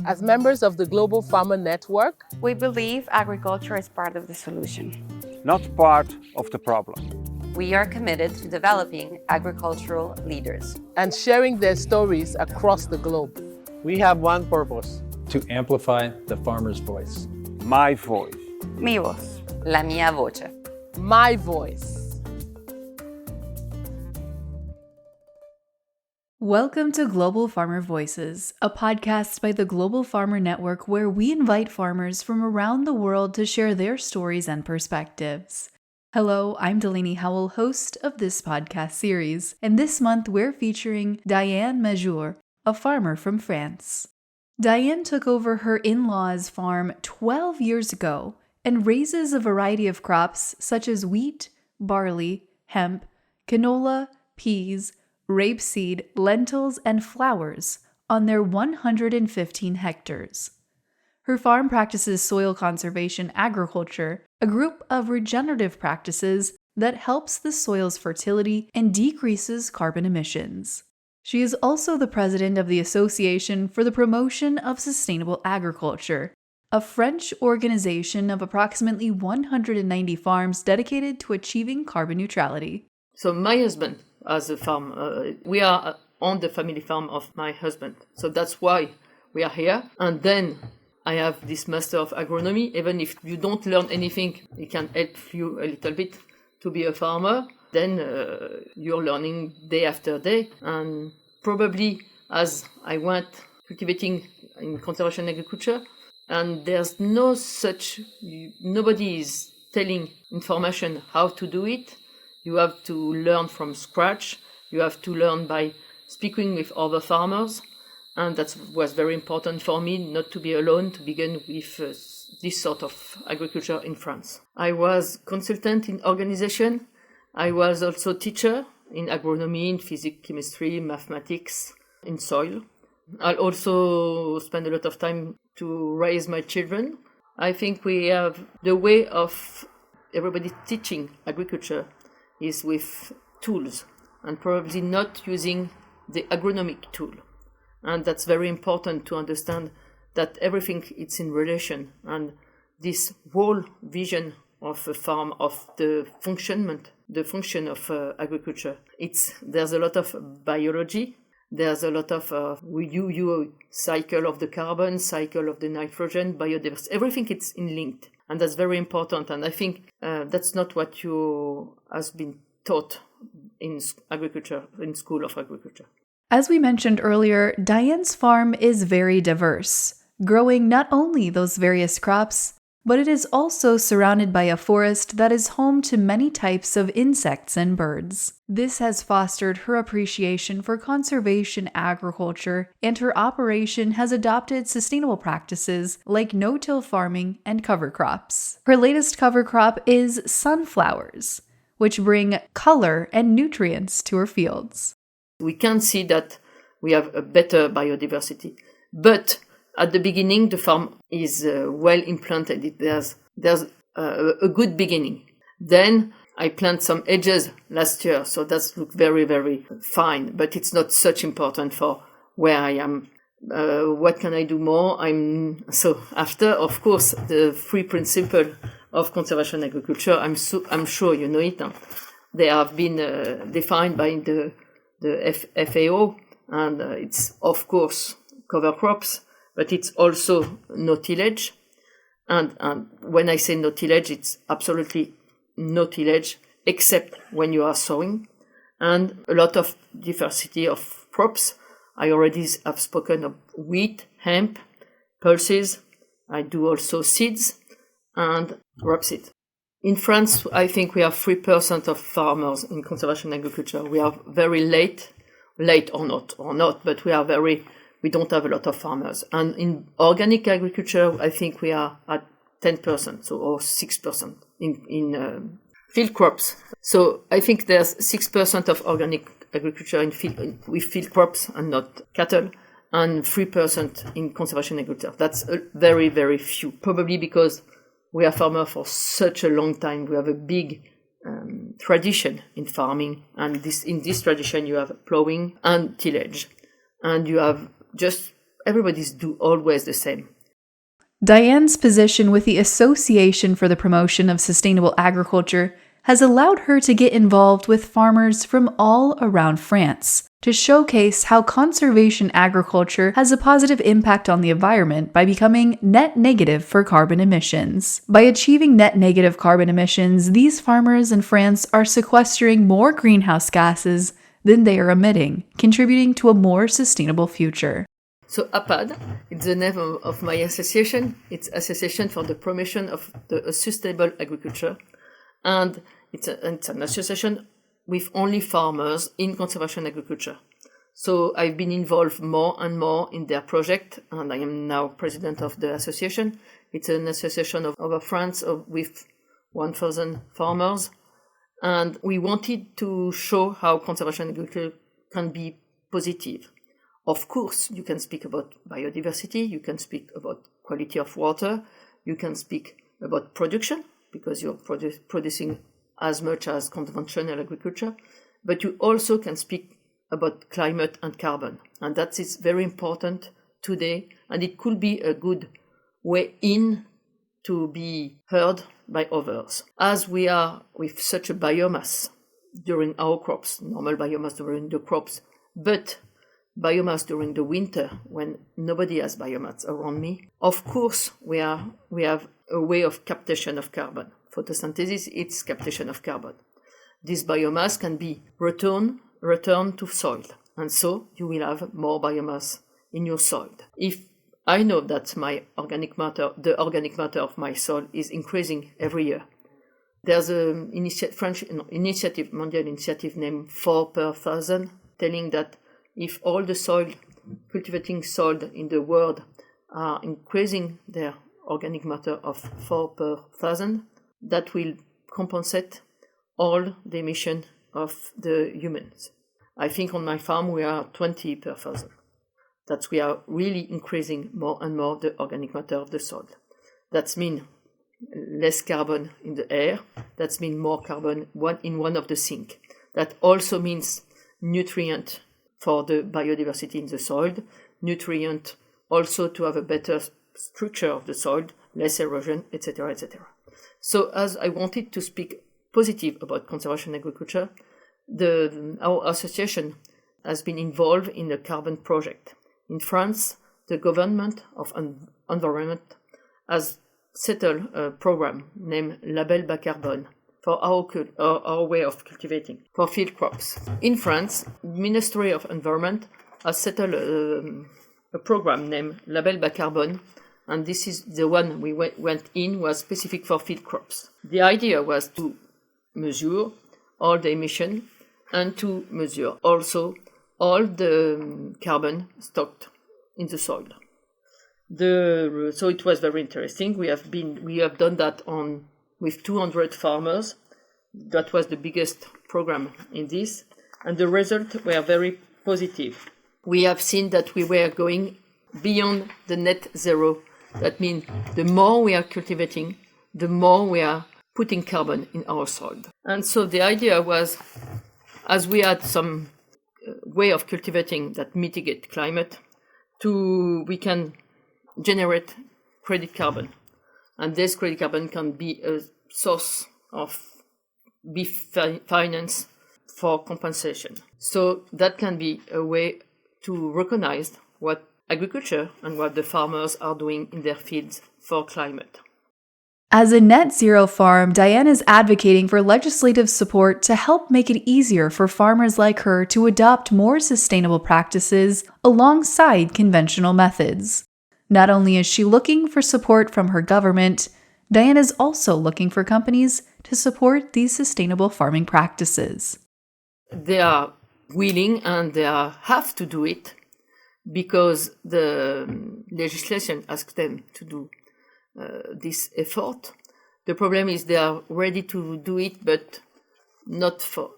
As members of the Global Farmer Network, we believe agriculture is part of the solution, not part of the problem. We are committed to developing agricultural leaders and sharing their stories across the globe. We have one purpose: to amplify the farmer's voice. My voice. Mi voz. La mia voce. My voice. Welcome to Global Farmer Voices, a podcast by the Global Farmer Network where we invite farmers from around the world to share their stories and perspectives. Hello, I'm Delaney Howell, host of this podcast series, and this month we're featuring Diane Masure, a farmer from France. Diane took over her in-laws' farm 12 years ago and raises a variety of crops such as wheat, barley, hemp, canola, peas, rapeseed, lentils, and flowers on their 115 hectares. Her farm practices soil conservation agriculture, a group of regenerative practices that helps the soil's fertility and decreases carbon emissions. She is also the president of the Association for the Promotion of Sustainable Agriculture, a French organization of approximately 190 farms dedicated to achieving carbon neutrality. So my husband has a farm. We are on the family farm of my husband. So that's why we are here. And then I have this master of agronomy. Even if you don't learn anything, it can help you a little bit to be a farmer. Then you're learning day after day. And probably as I went cultivating in conservation agriculture, and there's nobody is telling information how to do it. You have to learn from scratch. You have to learn by speaking with other farmers. And that was very important for me, not to be alone, to begin with this sort of agriculture in France. I was consultant in organization. I was also teacher in agronomy, in physics, chemistry, mathematics, in soil. I also spend a lot of time to raise my children. I think we have the way of everybody teaching agriculture is with tools and probably not using the agronomic tool. And that's very important to understand that everything is in relation. And this whole vision of a farm, of the function of agriculture, there's a lot of biology. There's a lot of cycle of the carbon, cycle of the nitrogen, biodiversity. Everything is linked. And that's very important. And I think that's not what you has been taught in agriculture, in school of agriculture. As we mentioned earlier, Diane's farm is very diverse, growing not only those various crops, but it is also surrounded by a forest that is home to many types of insects and birds. This has fostered her appreciation for conservation agriculture, and her operation has adopted sustainable practices like no-till farming and cover crops. Her latest cover crop is sunflowers, which bring color and nutrients to her fields. We can see that we have a better biodiversity, but at the beginning, the farm is well implanted. There's a good beginning. Then I planted some edges last year, so that's look very, very fine. But it's not such important for where I am. What can I do more? So after, of course, the 3 principles of conservation agriculture. I'm sure you know it. They have been defined by the FAO, and it's of course cover crops. But it's also no tillage. And when I say no tillage, it's absolutely no tillage, except when you are sowing. And a lot of diversity of crops. I already have spoken of wheat, hemp, pulses. I do also seeds and rapeseed. In France, I think we have 3% of farmers in conservation agriculture. We are very late or not, but we don't have a lot of farmers. And in organic agriculture, I think we are at 10%, or 6% in field crops. So I think there's 6% of organic agriculture with field crops and not cattle, and 3% in conservation agriculture. That's very, very few. Probably because we are farmers for such a long time. We have a big tradition in farming, and in this tradition you have plowing and tillage, and you have just everybody's do always the same. Diane's position with the Association for the Promotion of Sustainable Agriculture has allowed her to get involved with farmers from all around France to showcase how conservation agriculture has a positive impact on the environment by becoming net negative for carbon emissions. By achieving net negative carbon emissions, these farmers in France are sequestering more greenhouse gases than they are emitting, contributing to a more sustainable future. So APAD, it's the name of my association. It's Association for the Promotion of the Sustainable Agriculture. And it's an association with only farmers in conservation agriculture. So I've been involved more and more in their project, and I am now president of the association. It's an association of over France with 1,000 farmers. And we wanted to show how conservation agriculture can be positive. Of course, you can speak about biodiversity, you can speak about quality of water, you can speak about production, because you're producing as much as conventional agriculture, but you also can speak about climate and carbon. And that is very important today, and it could be a good way in to be heard by others. As we are with such a biomass during our crops, normal biomass during the crops, but biomass during the winter when nobody has biomass around me, of course we have a way of captation of carbon. Photosynthesis, it's captation of carbon. This biomass can be returned to soil, and so you will have more biomass in your soil. If I know that the organic matter of my soil is increasing every year, there's a French initiative, mondial initiative named 4 per 1,000, telling that if all the cultivating soil in the world are increasing their organic matter of 4 per 1,000, that will compensate all the emission of the humans. I think on my farm we are 20 per 1,000. That we are really increasing more and more the organic matter of the soil. That means less carbon in the air. That means more carbon in one of the sink. That also means nutrient for the biodiversity in the soil, nutrient also to have a better structure of the soil, less erosion, etc., etc. So as I wanted to speak positive about conservation agriculture, our association has been involved in a carbon project. In France, the government of environment has settled a program named Label Bas Carbone for our way of cultivating, for field crops. In France, Ministry of Environment has settled a program named Label Bas Carbone, and this is the one we went in, was specific for field crops. The idea was to measure all the emission and to measure also all the carbon stocked in the soil. So it was very interesting. We have done that with 200 farmers. That was the biggest program in this, and the results were very positive. We have seen that we were going beyond the net zero. That means the more we are cultivating, the more we are putting carbon in our soil. And so the idea was, as we had some way of cultivating that mitigate climate, we can generate credit carbon. And this credit carbon can be a source of finance for compensation. So that can be a way to recognize what agriculture and what the farmers are doing in their fields for climate. As a net zero farm, Diane is advocating for legislative support to help make it easier for farmers like her to adopt more sustainable practices alongside conventional methods. Not only is she looking for support from her government, Diane is also looking for companies to support these sustainable farming practices. They are willing and they have to do it because the legislation asks them to do this effort. The problem is they are ready to do it, but not for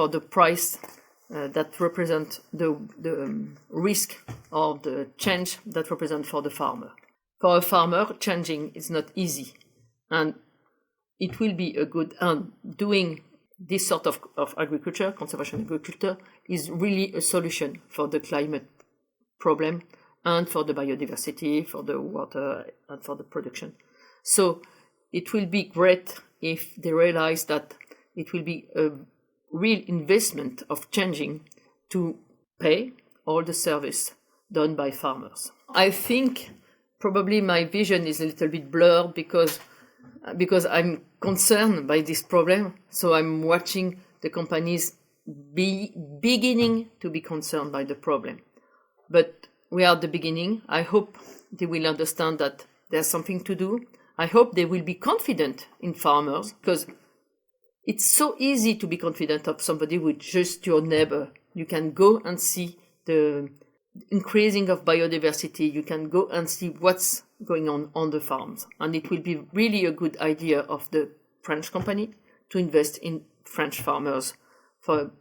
the price that represent the risk or the change that represent for the farmer. For a farmer, changing is not easy, and it will be a good, and doing this sort of agriculture, conservation agriculture, is really a solution for the climate problem and for the biodiversity, for the water, and for the production. So it will be great if they realize that it will be a real investment of changing to pay all the service done by farmers. I think probably my vision is a little bit blurred because I'm concerned by this problem. So I'm watching the companies beginning to be concerned by the problem. But we are at the beginning. I hope they will understand that there's something to do. I hope they will be confident in farmers, because it's so easy to be confident of somebody who is just your neighbor. You can go and see the increasing of biodiversity. You can go and see what's going on the farms. And it will be really a good idea of the French company to invest in French farmers for a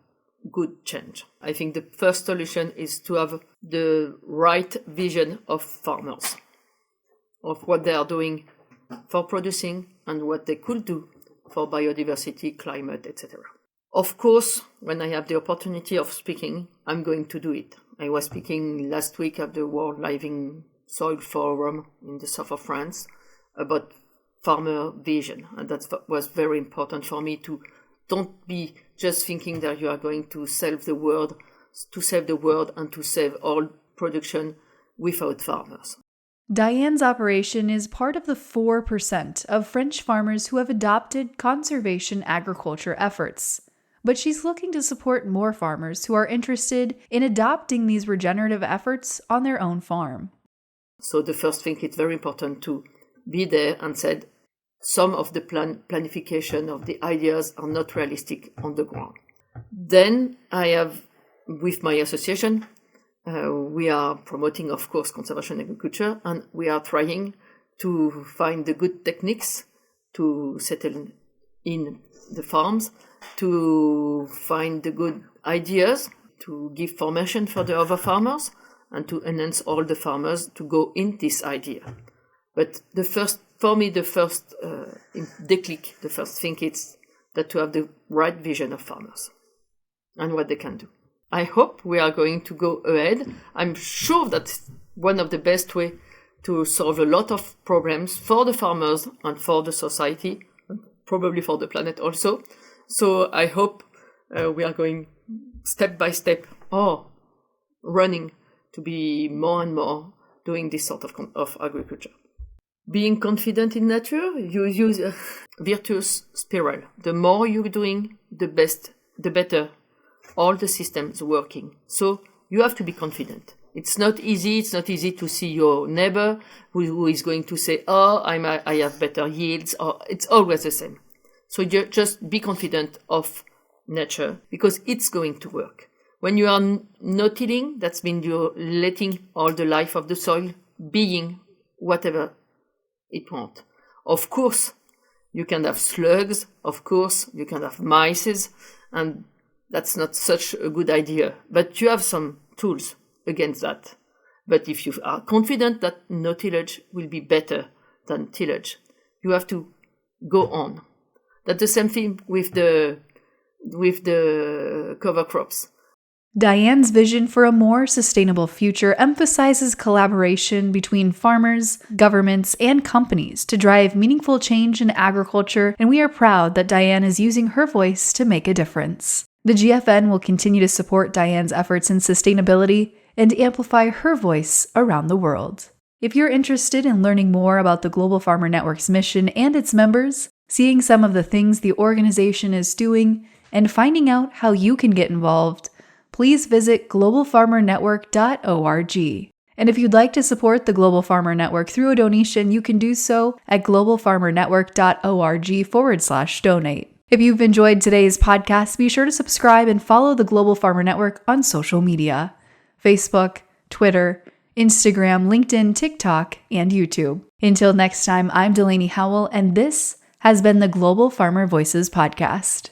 good change. I think the first solution is to have the right vision of farmers, of what they are doing for producing and what they could do for biodiversity, climate, etc. Of course, when I have the opportunity of speaking, I'm going to do it. I was speaking last week at the World Living Soil Forum in the south of France about farmer vision, and that was very important for me to don't be just thinking that you are going to save the world and to save all production without farmers. Diane's operation is part of the 4% of French farmers who have adopted conservation agriculture efforts. But she's looking to support more farmers who are interested in adopting these regenerative efforts on their own farm. So the first thing, it's very important to be there and said some of the planification of the ideas are not realistic on the ground. Then I have, with my association, we are promoting, of course, conservation agriculture, and we are trying to find the good techniques to settle in the farms, to find the good ideas, to give formation for the other farmers, and to enhance all the farmers to go in this idea. But the first declic, the first thing is that to have the right vision of farmers and what they can do. I hope we are going to go ahead. I'm sure that's one of the best way to solve a lot of problems for the farmers and for the society, and probably for the planet also. So I hope we are going step by step or running to be more and more doing this sort of agriculture. Being confident in nature, you use a virtuous spiral. The more you're doing, the better all the systems working. So you have to be confident. It's not easy. It's not easy to see your neighbor who is going to say, "Oh, I have better yields." Or it's always the same. So you just be confident of nature because it's going to work. When you are not tilling, that means you're letting all the life of the soil being whatever it wants. Of course, you can have slugs. Of course, you can have mice, and that's not such a good idea. But you have some tools against that. But if you are confident that no tillage will be better than tillage, you have to go on. That's the same thing with the cover crops. Diane's vision for a more sustainable future emphasizes collaboration between farmers, governments, and companies to drive meaningful change in agriculture, and we are proud that Diane is using her voice to make a difference. The GFN will continue to support Diane's efforts in sustainability and amplify her voice around the world. If you're interested in learning more about the Global Farmer Network's mission and its members, seeing some of the things the organization is doing, and finding out how you can get involved, please visit globalfarmernetwork.org. And if you'd like to support the Global Farmer Network through a donation, you can do so at globalfarmernetwork.org/donate. If you've enjoyed today's podcast, be sure to subscribe and follow the Global Farmer Network on social media: Facebook, Twitter, Instagram, LinkedIn, TikTok, and YouTube. Until next time, I'm Delaney Howell, and this has been the Global Farmer Voices podcast.